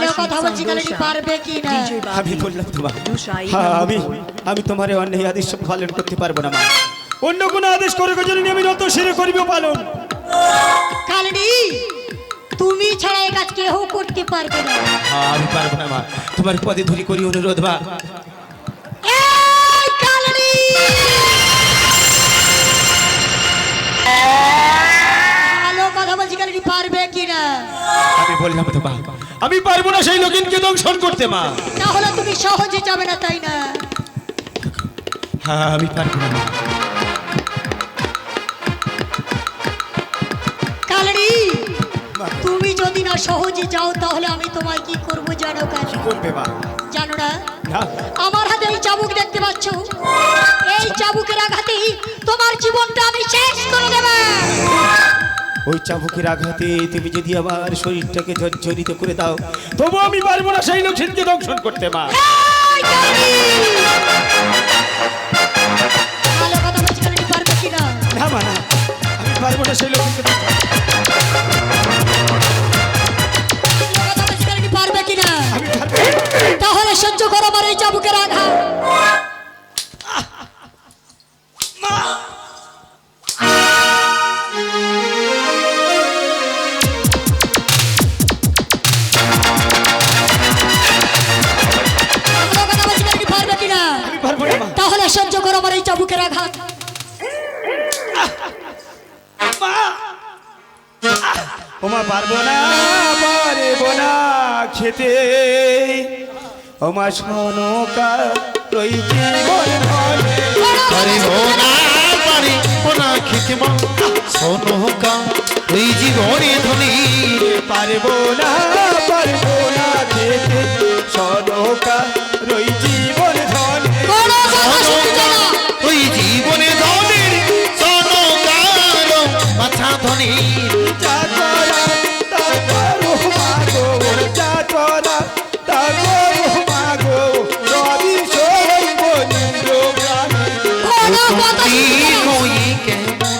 ভালো কথা বলছি কালনি পারবে কি না আমি বললাম তো মা হ্যাঁ আমি তোমার অন্যায় আদেশ পালন করতে পারবো না মা অন্য কোনো আদেশ করে যদি আমি নত সেরে করিব পালন কালনি তুমি ছাড়া এই কাজ কেউ করতে পারবে না হ্যাঁ আমি পারবো না মা তোমার পদে ধরি করি অনুরোধ মা এই কালনি ভালো কথা বলছি কালনি পারবে কি না আমি বললাম তো মা আমি পারবো না সেই লোকিনকে দংশন করতে মা তাহলে তুমি সহজে যাবে না তাই না হ্যাঁ আমি পারবো না মা কালনি তুমি যদি না সহজে যাও তাহলে আমি তোমায় কি করব জানো কালনি করবে মা জানো না না আমার হাতে এই চাবুক দেখতে পাচ্ছ এই চাবুকের আঘাতেই তোমার জীবনটা আমি শেষ করে দেব ওই চাবুকের আঘাতে তুমি যদি আমার শরীরটাকে জর্জরিত করে দাও তবু আমি পারবো না সেই লোককে দংশন করতে মা এই কালনি! ভালো কথা বলছি কালনি পারবে কিনা না মা না আমি পারবো না সেই লোককে ভালো কথা বলছি কালনি পারবে কিনা আমি পারবো তাহলে সহ্য করো আমার এই চাবুকের আঘাত ভালো কথা বলছি কালনি পারবে কিনা আমি পারবো না মা তাহলে সহ্য করো আমার এই চাবুকের আঘাত ওমা পারবো না খেতে ওমা শোনকা রই জীবন ধরে পারিব না খেতে মা সোনকা ওই জীবনে ধনী পারবো না খেতে শোনকা রই জীবন ধরে কোনো কথা শুনছে না ওই জীবনে ধনের সোনকার মাথা ধনী যা করা তা করো মাগো যা করা তা করো মাগো রবি সৈব নিন্দ্র প্রাণী কোনো কথা শুনছে না নই কেমন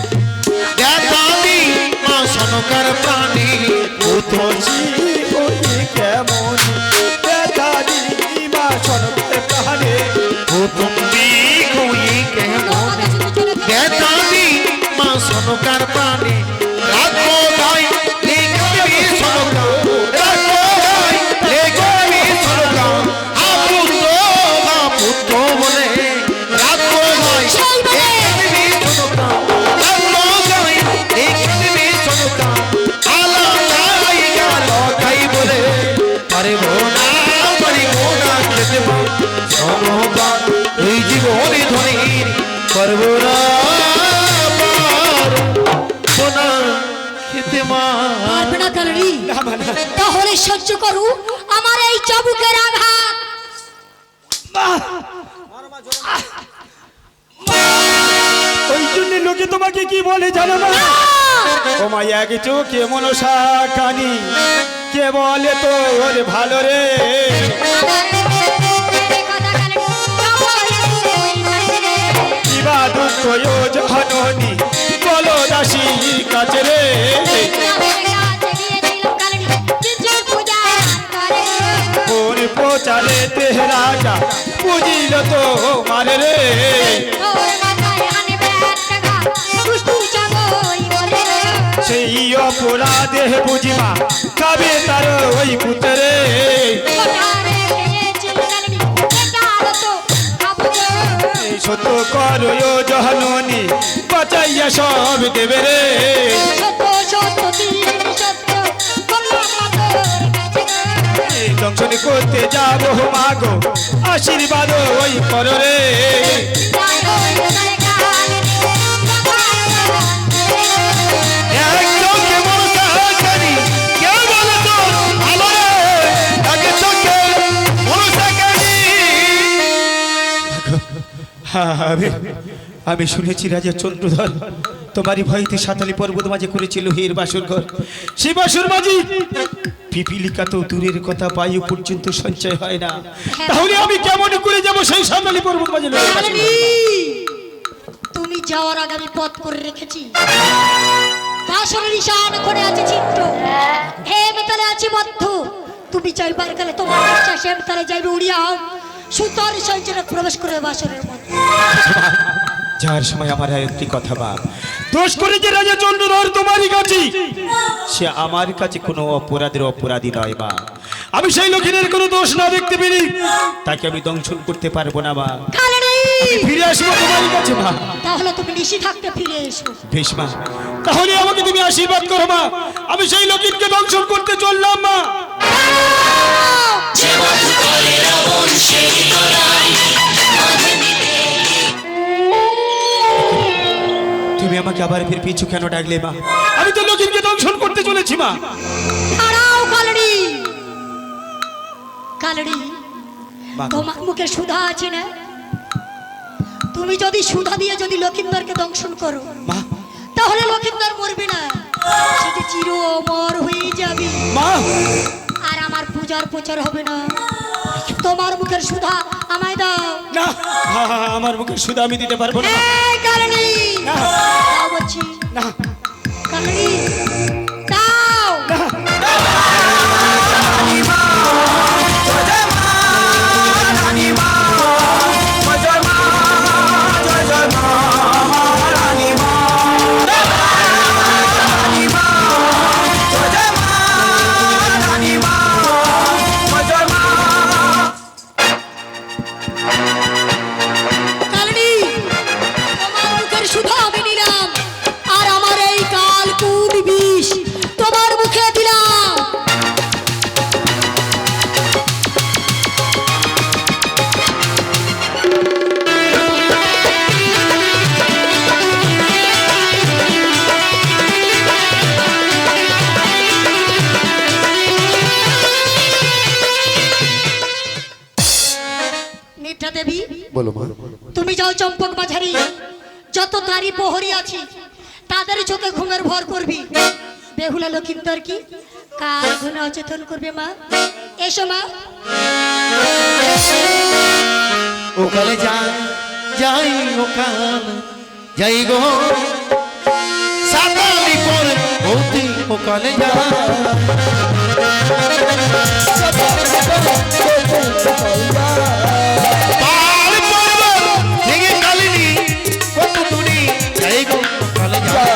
দেখাবি মা সোনকার প্রাণী উঠছি ওই কেমন ব্যথা দিই মা সনকে প্রাণে তুমি কই কেমন কোনো কথা শুনছে না দেখাবি মা সোনকার প্রাণী রাখো ভাই লিখবি সোনকা রাখো ভাই লিখবি সোনকা পুত্র বলে রাখো ভাই লিখবি সোনকা রাখো ভাই লিখবি সোনকা আলাই গাই বলে পারিব না খেতে সোনকা এই জীবনে ধনীর পারব না খেতে মা পারবে না কালনি তাহলে সহ্য করু আমার এই চাবুকের আঘাত ওই জন্য লোকে তোমাকে কি বলে জানো না ও মা এক চোখে মনসা কানি কে বলে তোর ভালো রে কিবা দুঃখ জহননি বলো দাসী কাছে রে কোন পোচালে তেহরাজা বুঝিল তো মারে রে সেই অপরাধে বুঝিমা কাবে তার ওই পুত্রে সত্য কর জহননি বাঁচাইয়া সব দেবে রে দংশন করতে যাবো মাগো আশীর্বাদ ওই কর রে এক চোখে মনসা কানি কে বলে তোর ভালো রে এক চোখে মনসা কানি আমি শুনেছি রাজা চন্দ্রধর তোমারই ভয়তে সাতালি পর্বত মাঝে করেছিল হের বাসুর ঘর সে বাসুর মাঝি পিপিলিকা তো দূরের কথা বায়ু পর্যন্ত সঞ্চয় হয় না তাহলে আমি কেমন করে যাব সেই সাতালি পর্বত মাঝে তুমি যাওয়ার আগে আমি পথ করে রেখেছি বাসরের ঈশান করে আছে চিত্র হে মেতালে আছে বদ্ধ তুমি চাইবার গেলে তোমার ইচ্ছা সেম তালে যাইবে উড়িয়া সুতর সঞ্চরে প্রবেশ করে বাসরের মধ্যে। যার সময় আমার আর একটি কথা বা দোষ করেছে রাজা চন্দ্রধর তোমারই কাছে, সে আমার কাছে কোনো অপরাধের অপরাধী নয় মা। আমি সেই লক্ষিণের কোনো দোষ না দেখতে পেরি তাকে আমি দংশন করতে পারবো না মা। কালড়ি আমি ফিরে আসবো তোমারই কাছে মা। তাহলে তুমি নিশি থাকতে ফিরে এসো। বেশ মা, তাহলে আমাকে তুমি আশীর্বাদ করো মা। আমি সেই লক্ষিণকে দংশন করতে চললাম মা। তুমি আমাকে আবার ফির পিছু কেন ডাকলে মা? আমি তো লক্ষিণকে দংশন করতে চলেছি মা। দাঁড়াও কালড়ি, কালড়ি মা, তোমার মুখে সুধা আছে না? তুমি যদি সুধা দিয়ে যদি লক্ষিন্দরকে দংশন করো মা, তাহলে লক্ষিন্দর মরবে না, সে যে চির অমর হয়ে যাবে মা। আর আমার পূজার প্রচার হবে না। তোমার মুখের সুধা আমায় দাও। না, আমার মুখের সুধা আমি দিতে পারবো না। এই কালড়ি না। দাও বলছি, না, কালড়ি দাও। কালড়ি তোমার মুখের সুধা আমি নিলাম, আর আমার এই কালকুট বিষ তোমার মুখে দিলাম। নিদ্রা দেবী, বলো মা। তুমি যাও চম্পক মাঝারি, যত তারি প্রহরী আছে তাদের চোখে ঘুমের ভর করবি। বেহুলা লক্ষিন্দর কি কাল ঘুমে অচেতন করবে মা। এসো মা। ওকালে যাই যাই ওকাল যাই গো সাতালি পরে ভৌতি ওকালে যাই পাল পর্বত ভেঙে কালিনী কত দূরে যাই গো ওকালে যাই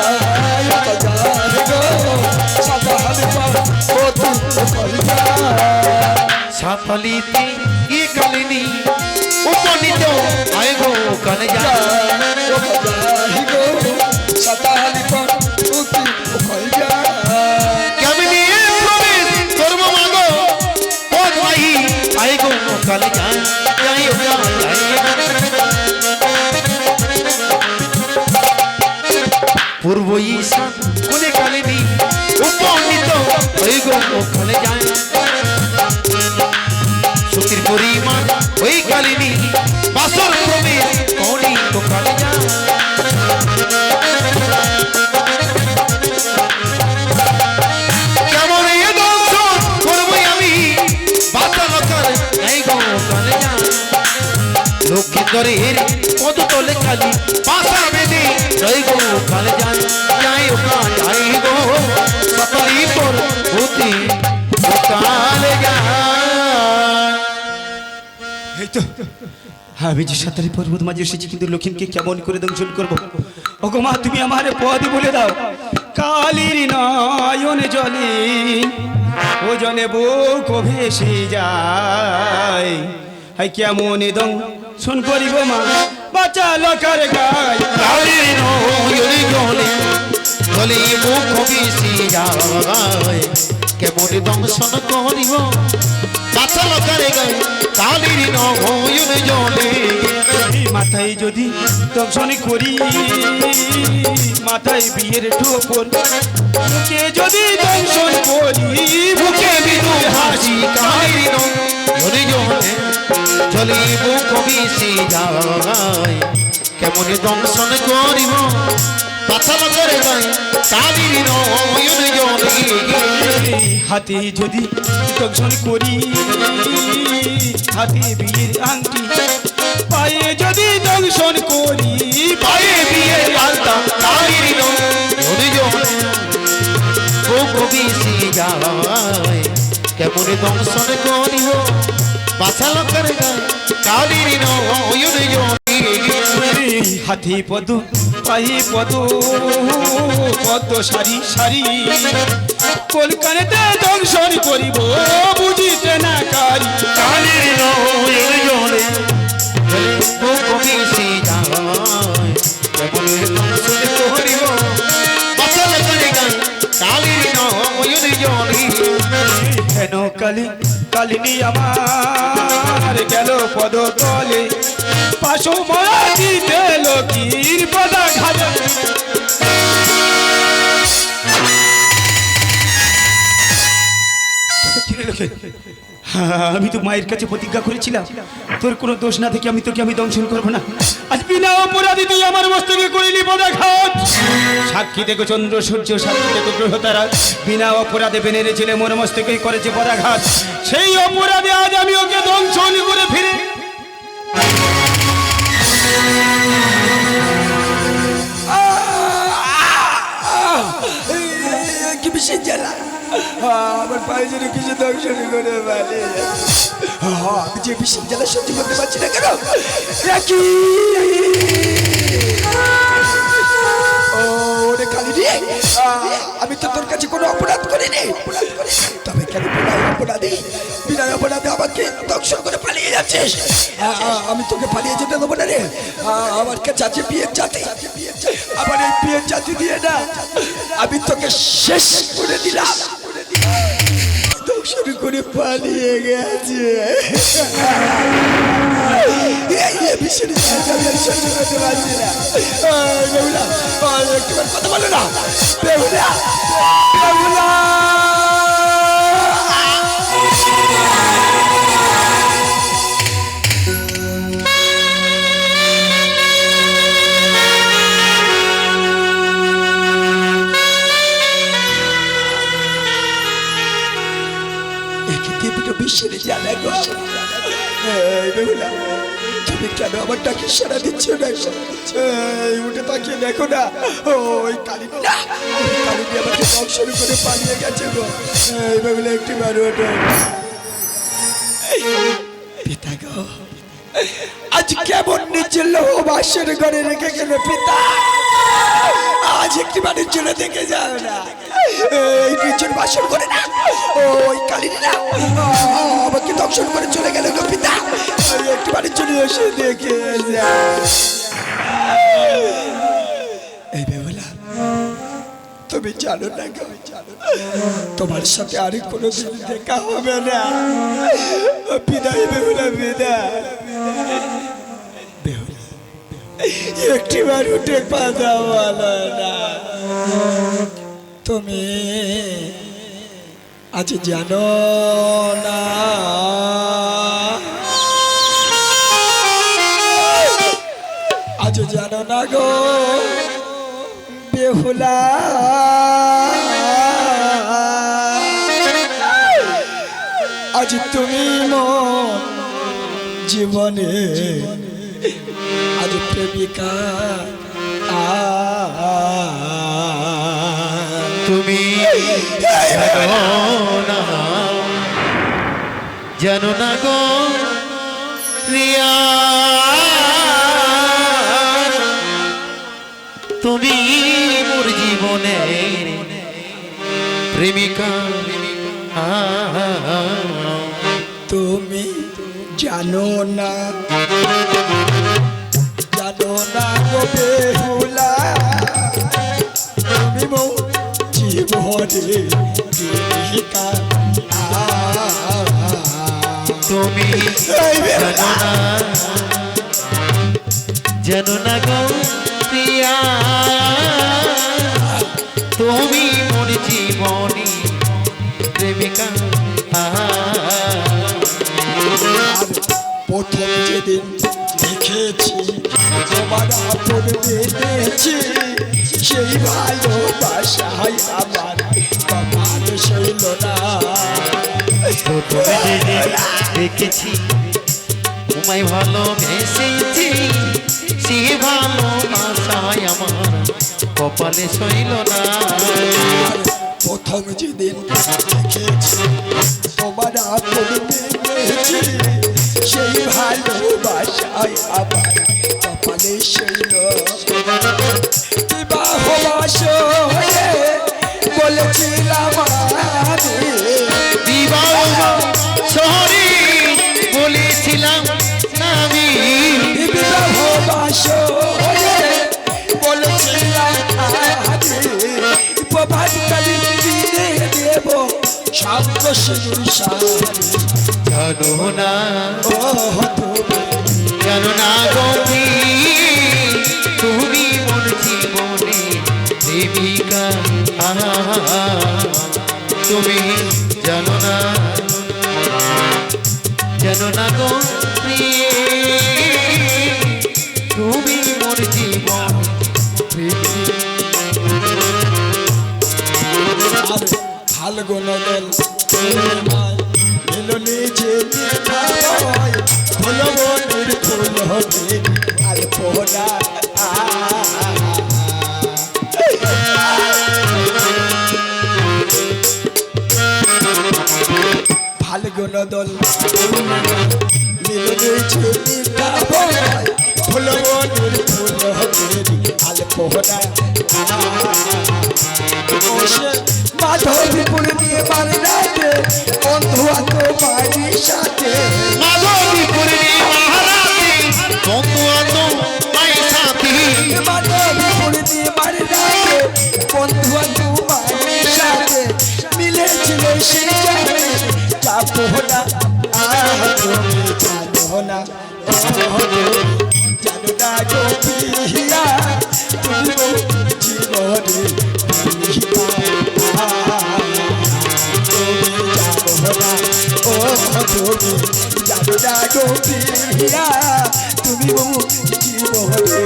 সাতালিতে গিয়ে কালিনী উপনীত আয় গো ওখানে যা কেমনি প্রবেশ করব মাগো পদ নাই আয় গো ওখানে যা যাই পূর্ব ঈশান কোনে কালিনী উপনীত আয় গো ওখানে যায় সুতির পরিমাণ ওই কালিনী বাসর ক্রমে কৌনি তো কালে যা কেমন এ দংশন করবো আমি বাচ্চা লকার নাই গো কালে যা লক্ষ্মীন্দরের পদ তলে কালি বাসা বেঁধে জয় গো কালে যাই যাই ওকা যাই গো সকালি পর হতে কালে যা এই তো আমি যে সাতারি পর্বত মাঝে এসেছি, কিন্তু লক্ষিণকে কেমন করে দংশন করবো? ওগো মা, তুমি আমার পদ বলে দাও। কালীর নয়ন জলে ও জনে বুক ভেসে যায়, হাই কেমন দংশন করিব মা বাচ্চা লকার গায়। কালীর নয়ন জলে জলে মুখ বেশি যায়, কেমন দংশন করিব বাচ্চা লকারে গায়। কালীর নয়ন জলে মাথায় যদি দংশন করি, মাথায় বিয়ের ঠোপর, মুখে যদি দংশন করি, মুখে বিদু হাসি। কালীর নয়ন জলে জলে মুখ বেশি যায়, কেমন দংশন করিব বাচ্চা লকারে গায়। কালীর নয়ন জলে হাতে যদি দংশন করি, হাতে বিয়ের আংটি, পায়ে যদি দংশন করি, পায়ে বিয়ের আলতা। কালীর নয়ন জলে মুখ বেশি যায়, কেমন কেমনে দংশন করিব বাসা লোকের গায়ে কালির নয়ন জলে হাতি পদ পাই পদ পদ্ম সারি সারি কলকাতাতে দংশন করিব বুঝিতে না কারি কালির নয়ন জলে ও কবি সে যায় কেমনে দংশন করিব বাসা লোকের গায়ে কালির নয়ন জলে কেন কালি কালিনী আমার গেল পদ তলে পাশো মারা দিতে লকির পদা ঘাট আমি তো মায়ের কাছে প্রতিজ্ঞা করেছিলাম তোর কোনো দোষ না থেকে আমি দংশন করবো না। আজ বিনা অপরাধী তুই আমার মস্তকে করিলি পদাঘাত। সাক্ষী দেখো চন্দ্র সূর্য, সাক্ষী দেখো গ্রহ তারা, বিনা অপরাধে বেনেরে ছেলে মোর মস্তকে করেছে পদাঘাত। সেই অপরাধে আজ আমি ওকে দংশন করে ফিরে কি বিশেষ জ্বালা আমার পায়ে যেন কিছু দংশন করে পালিয়ে আমি যে বিশেষ জ্বালা সহ্য করতে পারছি না কেন রাখি ওরে কালি রে আমি তো তোর কাছে কোনো অপরাধ করিনি, তবে কেন বিনা অপরাধে আমাকে দংশন করে পালিয়ে যাচ্ছিস? আমি তোকে পালিয়ে যেতে দেবো না রে। আমার কাছে আছে বিয়ের জাতি, আমার এই বিয়ের জাতি দিয়ে না আমি তোকে শেষ করে দিলাম। দংশন করে পালিয়ে গেছে একটুবার কথা বলো না বেহুলা। তুমি কেন আমার ডাকে সারা দিচ্ছ না? উঠে তাকিয়ে দেখো না, ওই কালী আমাকে দংশন করে পালিয়ে গেছে গো। এইভাবে একটি বার ওঠো পিতা গো, আজ কেমন নিজের লোহ বাসের ঘরে রেখে গেল পিতা। আজ একটি বাড়ির জন্য দেখে যাও না, এই নিজের বাসর করে না ওই কালিনী না আমাকে দংশন করে চলে গেল গো পিতা। একটি বাড়ির জন্য এসে দেখে যাও। এই বেহুলা তুমি জানো না গো, তোমার সাথে আর কোনো দিন দেখা হবে না। বিদায় বেহুলা, বিদায় বেহুলা। একটিবার উঠে কথা বলো না। তুমি আজ জানো না গো বেহুলা, আজ তুমি মন জীবনে আজ প্রেমিকা তুমি জানো না গো রিয়া, তুমি মোর জীবনের প্রেমিকা। তুমি জানো না গো বেহুলা, তুমি মোর জীবনের প্রেমিকা। তুমি জানো না গো প্রিয়া, তুমি মোর জীবনী প্রেমিকা। প্রথম যেদিন দেখেছি তোমার আপন বেঁধেছি, সেই ভালোবাসায় আমার কপাল সইল না। প্রথমে যেদিন দেখেছি তোমায় ভালোবেসেছি, সেই ভালোবাসায় আমার কপালে সইল না। প্রথম যেদিন দেখেছি তোমার আপন মেয়েছি, সেই ভালোবাসায় আমার কপালে সেই বিবাহ বাসরে বলেছিলাম আমি, বিবাহ শহরে বলেছিলাম আমি, বিবাহ বাসরে বলেছিলাম আমি, প্রভাতকালী দিনে দেব সঙ্গ সিঁদুর শাড়ি। জানো না, ও তুমি জানো না গৌরী, তুমি মোর জীবনে দেবিকা, তুমি জানো না, জানো না গৌরী, তুমি মোর জীবন আর ফাল্গুন দল এলো নিজে ফুল বনের ফুল হবে আর পোনা ফাল্গুন দল এলো নিজে ফুল বনের ফুল হবে আর পোনা মাধবীপুর নিয়ে বাড়ি রাখে বন্ধু তোমার সাথে, মাধবীপুরে মহারাজে বন্ধু আতো মাই সাথী, মাধবীপুর নিয়ে বাড়ি রাখে বন্ধু তোমার সাথে, মিলেছিল সেই জানে যাবো না, তুমি জানো না, জানো না গো পিয়া তুমি জীবনে জানো না গো পিয়া তুমি জীবনে,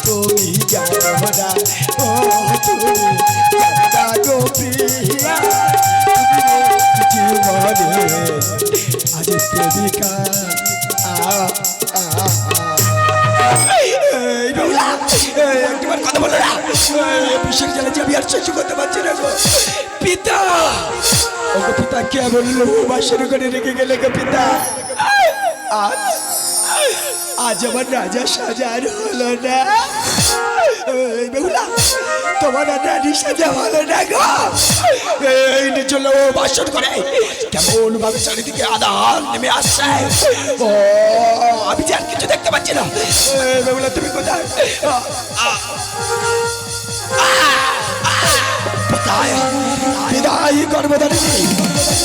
তুমি জানো না, ও তুমি জানো না গো পিয়া তুমি জীবনে আজ প্রেমিকা একবার কথা বলো না, পুষের জ্বালা যে আমি আর সহ্য করতে পারছি না গো পিতা, ও গো পিতা কে বললো বাসের ঘরে রেখে গেলে গো পিতা, আজ আজ আমার রাজা সাজার হলো না, বেহুলা তোমার রানী সাজা হলো না গো, এই চলো বাসন করে কেমন ভাবে চারিদিকে আধার নেমে আসছে, ও আমি যে আর কিছু দেখতে পাচ্ছি না, বেহুলা তুমি কোথায়, বিদায় বিদায় গর্ভধারিণী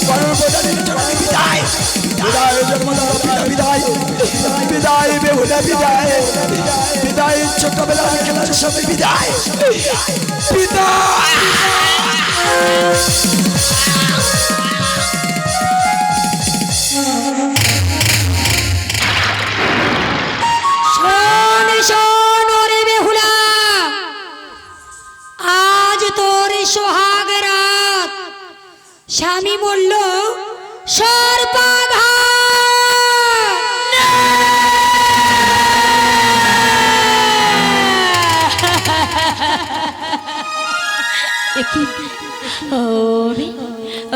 গর্ভধারিণী জননী বিদায়, বিদায় জন্মদাতা পিতা বিদায়, বিদায় বেহুলা বিদায়, বিদায় ছোটবেলার খেলার সাথে বিদায়, বিদায়। শোন শোন ওরে বেহুলা, আজ তোর সোহাগ রাত, স্বামী বলল সর্পাঘাত,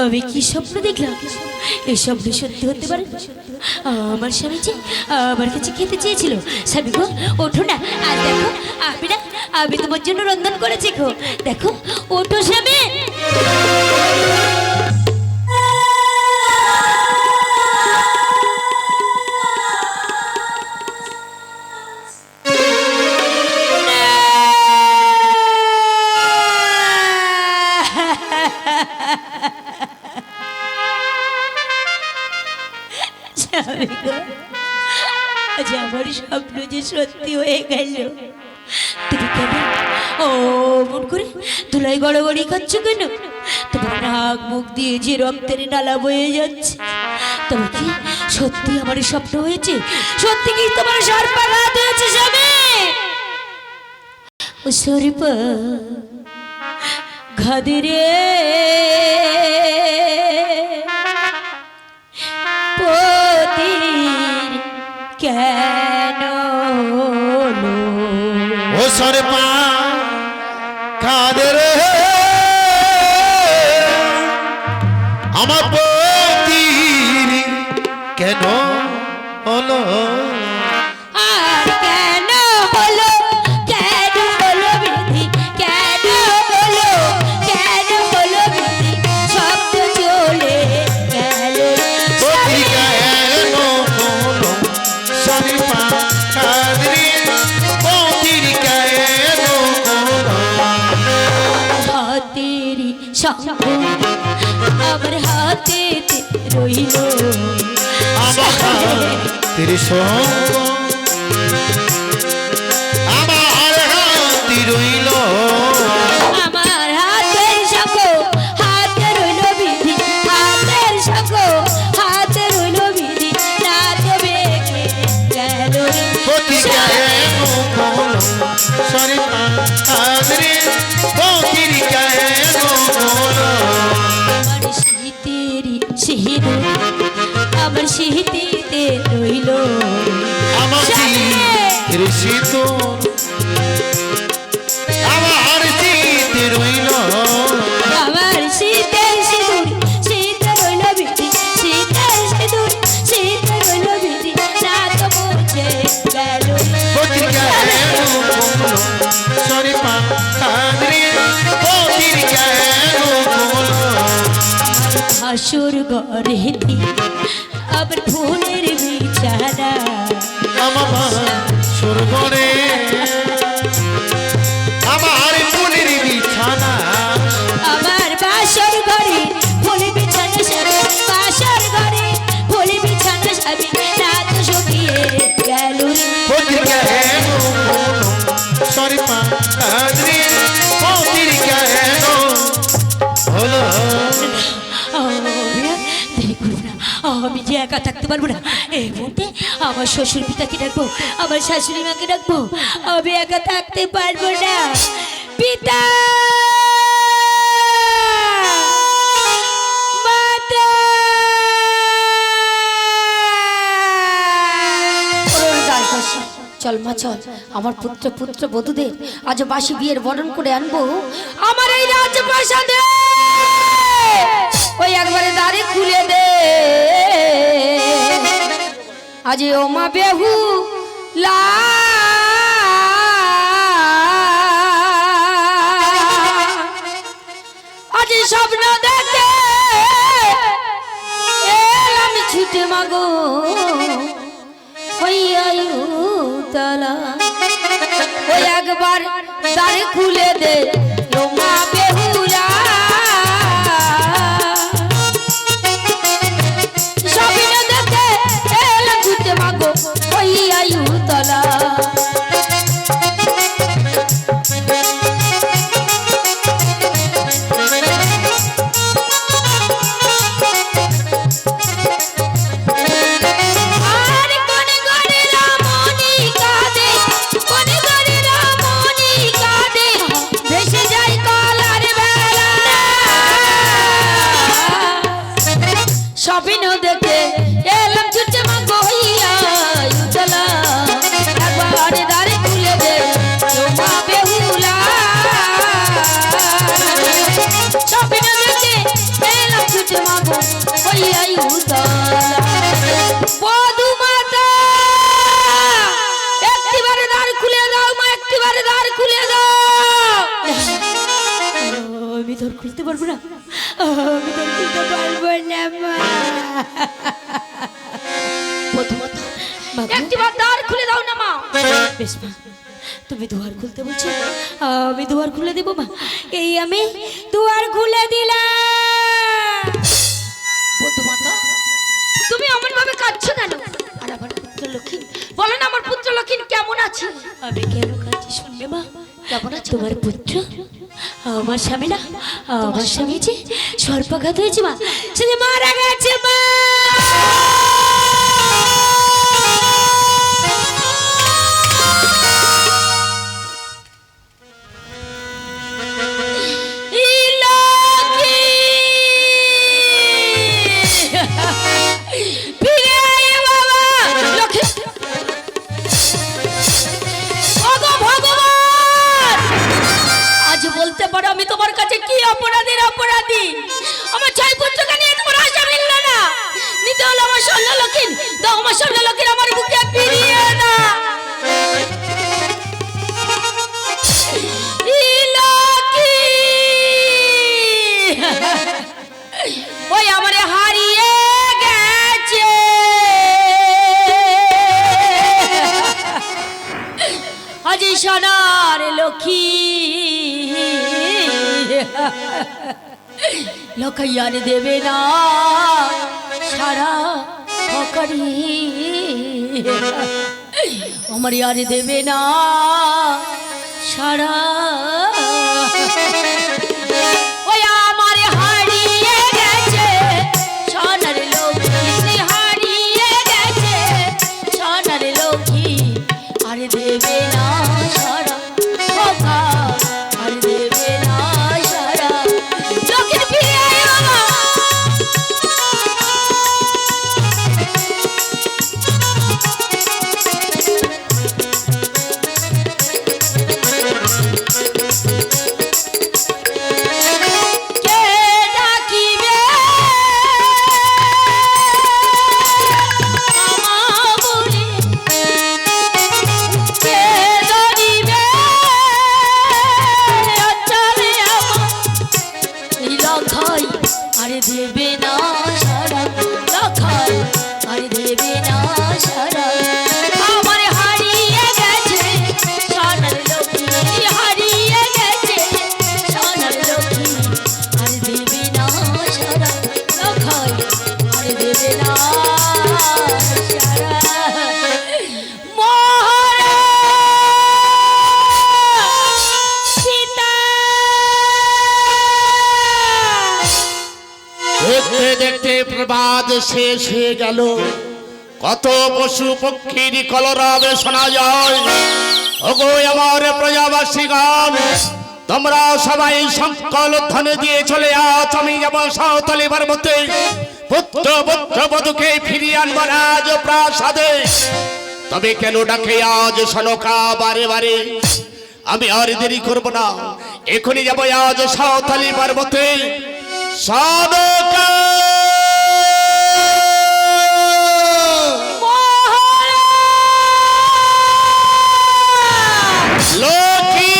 আমি কি স্বপ্ন দেখলাম? এই স্বপ্ন সত্যি হতে পারে? আমার স্বামী যে আমার কাছে খেতে চেয়েছিল। স্বামী গো ওঠো না, আর দেখো আমি তোমার জন্য রন্ধন করেছি গো, দেখো ওঠো স্বামী। আজ আমার স্বপ্ন যে সত্যি হয়ে গেল। তুমি কেন মন করে ধুলাই গড়াগড়ি খাচ্ছ কেন? তোমার নাক মুখ দিয়ে যে রক্তের নালা বয়ে যাচ্ছে, তবে কি সত্যি আমার স্বপ্ন হয়েছে? সত্যি কি তোমার সর্পাঘাত হয়েছে স্বামী? ও সর্পা ঘাদে রে পতির কেন ও সর্পা আমার পতির কেন হলো আর কেন হলো বিধি, কেন হলো বিধি, সব তো চলে গেল। পতির কেন হলো শরীফা কাদরি পতির কেন হলো হাতেরই সঙ্গ আমার হাতে রইল, আমার হাতের সঙ্গ আমার হাতে রইল আমার হাতের সঙ্গ হাতে রইল বিধি, হাতের সঙ্গ হাতে রইল বিধি, রাত বেগে গেল রে। পতির কেন হলো শরীফা কাদরি পতির কেন হলো আমার শীতেরই সিঁদুর আমার শীতিতে রইল, আমার শীতের সিঁদুর আমার শীতে রইল আমার শীতের সিঁদুর শীতে রইল বিধি, শীতের সিঁদুর শীতে রইল বিধি, রাত মুছে গেল রে। পতির কেন হলো শরীফা কাদরি পতির কেন হলো ভাসুর ঘরে আবার ফুলের বিছানা, আমার সুরগরে আমার ফুলের বিছানা আমার বাসর ঘরে ফুল বিছানা সাবে, বাসর ঘরে ফুল বিছানা সাবে, রাত শুকিয়ে গেল রে। পতির কেন হলো শরীফা কাদরি পতির কেন হলো দেরি করবো না, আমি যে একা থাকতে পারবো না। এই মুহূর্তে আমার শ্বশুর পিতাকে ডাকবো, আমার শাশুড়ি মাকে ডাকবো, আমি একা থাকতে পারবো না। পিতা মাতা চল মা চল, আমার পুত্র বধূদের আজ বাসি বিয়ের বরণ করে আনবো আমার এই রাজপ্রাসাদে। ওই একবারে দাঁড়ি খুলে দে আজ ও মা বেহু লা আজ স্বপ্ন দেখে এলাম ছুটে মাগো তলা। ওই একবার দাঁড়ি খুলে দে ও মা বেহুলা স্বপ্ন দেখে এলাম ছুটে মাগো ওই আয়ু তলা। স্বপ্ন দেখে এলাম ছুটে মাগো হইয়া উতলা একবার দাঁড়ি খুলে দে ও মা বেহুলা স্বপ্ন দেখে এলাম ছুটে মাগো হইয়া উতলা। বধূ মাতা একটিবারে দাঁড় খুলে দাও মা, একটিবারে দাঁড় খুলে দাও। আমি তোর খুলতে পারবো না, আমি তোর খুলতে পারবো না মা। প্রথমত বাবু, একটিবার দাঁড় খুলে দাও না মা। বেশ মা, তুমি দুয়ার খুলতে বলছো, আমি দুয়ার খুলে দেবো মা। এই আমি দুয়ার খুলে দিলাম। বধূমাতা তুমি এমন ভাবে কাঁদছো কেন? আর আমার পুত্র লক্ষ্মী বলো না আমার পুত্র লক্ষ্মী কেমন আছে? আমি কেন কাঁদছি শুনবে মা? কেমন আছে তোমার পুত্র আমার স্বামী না, আমার স্বামী যে সর্পাঘাত হয়েছে মা, সে যে মারা গেছে মা। বলতে পারো আমি তোমার কাছে কি অপরাধী? আমার ছয় পুত্রকে নিয়ে তোমার ওই আমারে হারিয়ে গেছে আজি সোনার লক্ষ্মী লখাইয়ার দেবে না সারা হকারি আমার আর দেবে না সারা ওই আমার হারিয়ে গেছে সোনার লক্ষ্মী হারিয়ে গেছে সোনার লক্ষ্মী আর দেবে না সারা হকা আর দেবে না সারা লক্ষ্মীর ফিরে আয় কে ডাকিবে আমা বলে কে ধরিবে চলে আমার এই লখাই আরে দেবে না সারা লখাই আরে দেবে না সারা আমার হারিয়ে গেছে সোনার লক্ষ্মী হারিয়ে গেছে সোনার লক্ষ্মী আর দেবে না সারা লখাই আর দেবে না সারা সীতা দেখতে দেখতে প্রবাদ শেষ হয়ে গেল। কত পশু পক্ষীর কলরবে শোনা যায়। ওগো আমার প্রজাবাসীগণ, তোমরা সবাই সংকল ধ্বনি দিয়ে চলে আজ আমি যাব সাঁওতালি পর্বতে পুত্র বধূকে ফিরিয়ে আনবার আজ প্রাসাদে। তবে কেন ডাকে আজ সনকা বারে বারে? আমি আর দেরি করব না, এখনই যাব আজ সাঁওতালি পর্বতে। সনকা লক্ষ্মী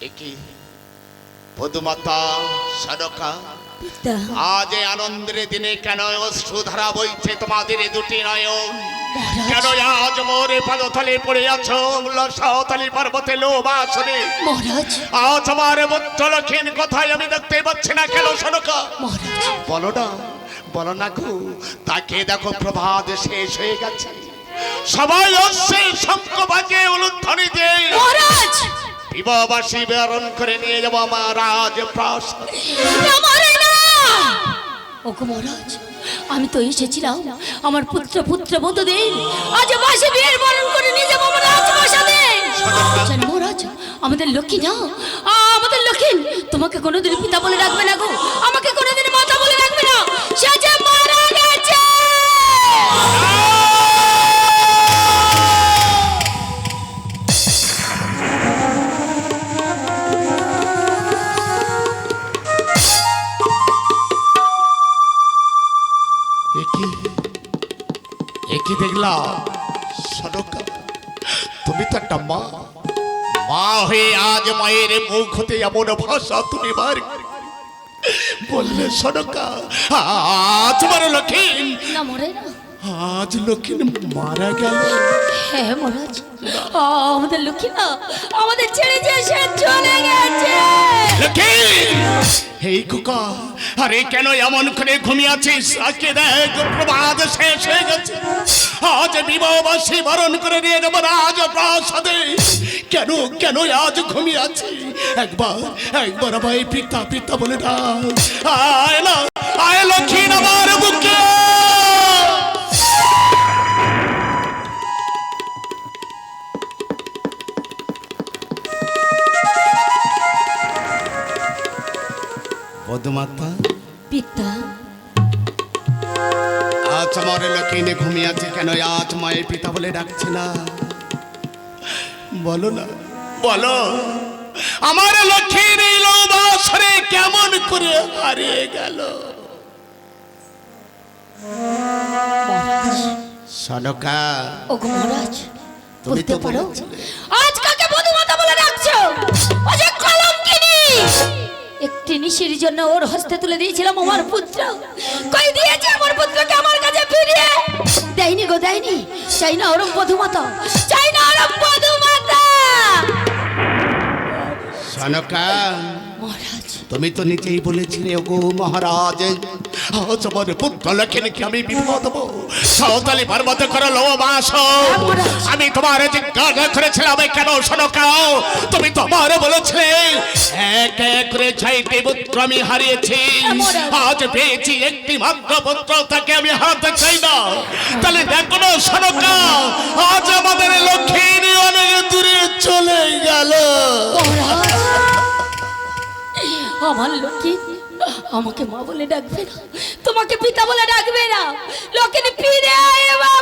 একি বধূমাতা সনকা, পিতা আজ এই আনন্দের দিনে কেন অশ্রুধারা বইছে তোমাদের এই দুটি নয়ন? কেন আজ মোরে পদতলে পড়ে আছো সাঁওতালি পর্বতে লোবাসনে? মহারাজ আজ আমার বত্রলক্ষীর কথাই আমি দেখতে পাচ্ছি না কেন সনকা? মহারাজ বলো না গো, তাকে দেখো প্রভাত শেষ হয়ে গেছে, সবাই অশ্বে শঙ্খ বাজে উলুধ্বনি দেয়। মহারাজ বিবাহবাসী বেরণ করে নিয়ে যাবো আমার রাজ প্রাসাদ। ওগো মহারাজ, আমি তো এসেছিলাম আমার পুত্র বধূদের আজ বাসে বিয়ের বরণ করে নিয়ে যাবো আমার রাজপ্রাসাদে। জানো মহারাজ, আমাদের লক্ষ্মী না, আমাদের লক্ষ্মী তোমাকে কোনোদিন পিতা বলে রাখবে না গো, আমাকে কোনোদিন মাতা বলে রাখবে না, সে যে মারা গেছে। একই দেখলাম সনকা, তুমি তো একটা মা হয়ে আজ মায়ের মুখ হতে এমন ভাষা তুমি বার বললে সনকা। তোমার লক্ষ্মী না মরে না। আজ লক্ষ্মী মারা গেল। হ্যাঁ মহারাজ, আমাদের লক্ষ্মী না আমাদের ছেড়ে যে সে চলে গেছে। লক্ষ্মী, এই খোকা, আরে কেন এমন করে ঘুমিয়ে আছিস? আজকে দেখ প্রভাত শেষ হয়ে গেছে, আজ বিবাহবাসী বরণ করে নিয়ে যাবো রাজ প্রাসাদে। কেন আজ ঘুমিয়ে আছি? একবার আমায় পিতা বলে ডাক। আয় না, আয় লক্ষ্মী আমার বুকে। বধূমাতা পিতা, আজ আমার লক্ষ্মী ঘুমিয়ে আছে, কেন আজ মায়ের পিতা বলে ডাকছে না? বলো না, বলো আমার লক্ষ্মীর এই লোবাসরে কেমন করে হারিয়ে গেল? সনকা ও গো মহারাজ তুমি তো বলতে পারো বলেছিলে। আজ কাকে বধূমাতা বলে ডাকছো? ও যে কলঙ্কিনী। একটি নিশির জন্য ওর হস্তে তুলে দিয়েছিলাম আমার পুত্র। কই দিয়েছে আমার পুত্রকে আমার কাছে ফিরিয়ে? দেয়নি গো, দেয়নি। চাই না ওরম বধূমাতা, চাই না ওরম বধূমাতা। সনকা মহারাজ তুমি তো নিজেই বলেছিলে ওগো মহারাজ, আজ আমার পুত্র লক্ষ্মীকে আমি বিবাহ দেবো সাঁওতালি পর্বত করে লোবাস। আমি তোমার জিজ্ঞাসা করেছিলাম কেন সনকা, তুমি তো আমার বলেছিলে এক এক করে 6টি পুত্র আমি হারিয়েছি, আজ পেয়েছি একটি মাত্র পুত্র, তাকে আমি হারাতে চাই না। তাহলে দেখো না সনকা, আজ আমাদের লক্ষ্মী অনেক দূরে চলে গেল। আমার লক্ষ্মী আমাকে মা বলে ডাকবে না, তোমাকে পিতা বলে ডাকবে না। লক্ষ্মী ফিরে আয় বাবা।